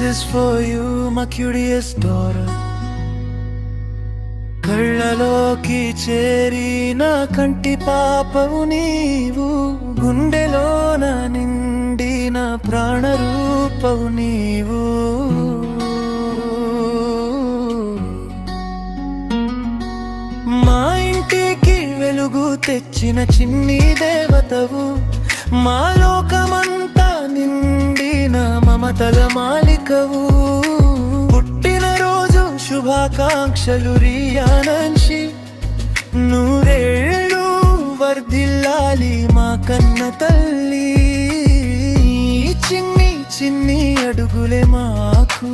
is for you, my curious daughter. కళ్ళలోకి చేరిన కంటి పాపవు నీవు, గుండెలోన నిండిన ప్రాణరూపవు నీవు. మా ఇంటికి వెలుగు తెచ్చిన చిన్ని దేవతవు, మా లోకమంతా నిండిన మమతల మాలికవు. పుట్టినరోజు శుభాకాంక్షలు రియానాన్షి, నూరేళ్ళు వర్ధిల్లాలి మా కన్న తల్లి. చిన్ని చిన్ని అడుగులే మాకు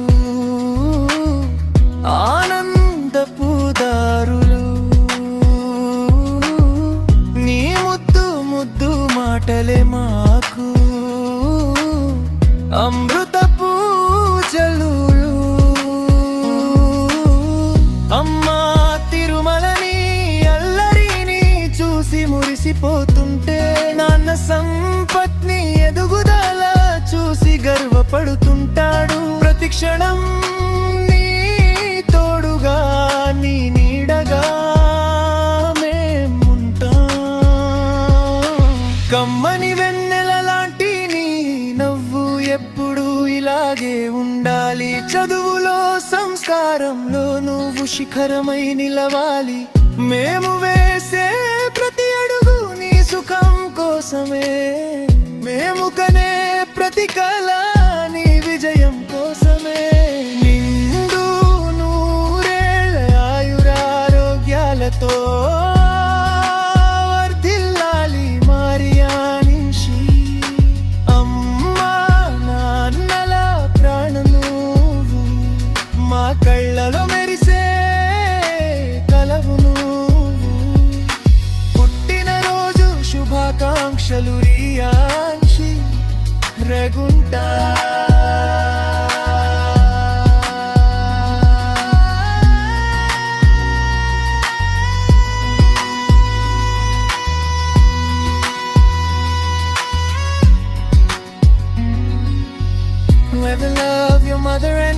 ఆనందపు దారులు, నీ ముద్దు ముద్దు మాటలే మాకు అమృతపు జల్లులు. అమ్మా తిరుమలని అల్లరిని చూసి మురిసిపోతుంటే, నాన్న సంపత్ని ఎదుగుదల చూసి గర్వపడుతుంటాడు. ప్రతి క్షణం నీ తోడుగా, నీ నీడగా మేముంటాం. కమ్మని వెన్నెల లాంటి నీ నవ్వు ఎప్పుడు ఇలాగే ఉండాలి. చదువులో సంస్కారంలో నువ్వు శిఖరమై నిలవాలి. మేము వేసే ప్రతి అడుగు నీ సుఖం కోసమే, మేము కనే ప్రతి కళ నీ విజయం కోసమే. నిండు నూరేళ్ళ ఆయురారోగ్యాలతో వర్ధిల్లాలి మారియానింషి. అమ్మా నాన్నల ప్రాణం నువ్వు, మా కళ్ళలో మెరిసే కలవు నువ్వు. పుట్టినరోజు శుభాకాంక్షలు రియాన్షి రెగుంటా. Ever love your mother and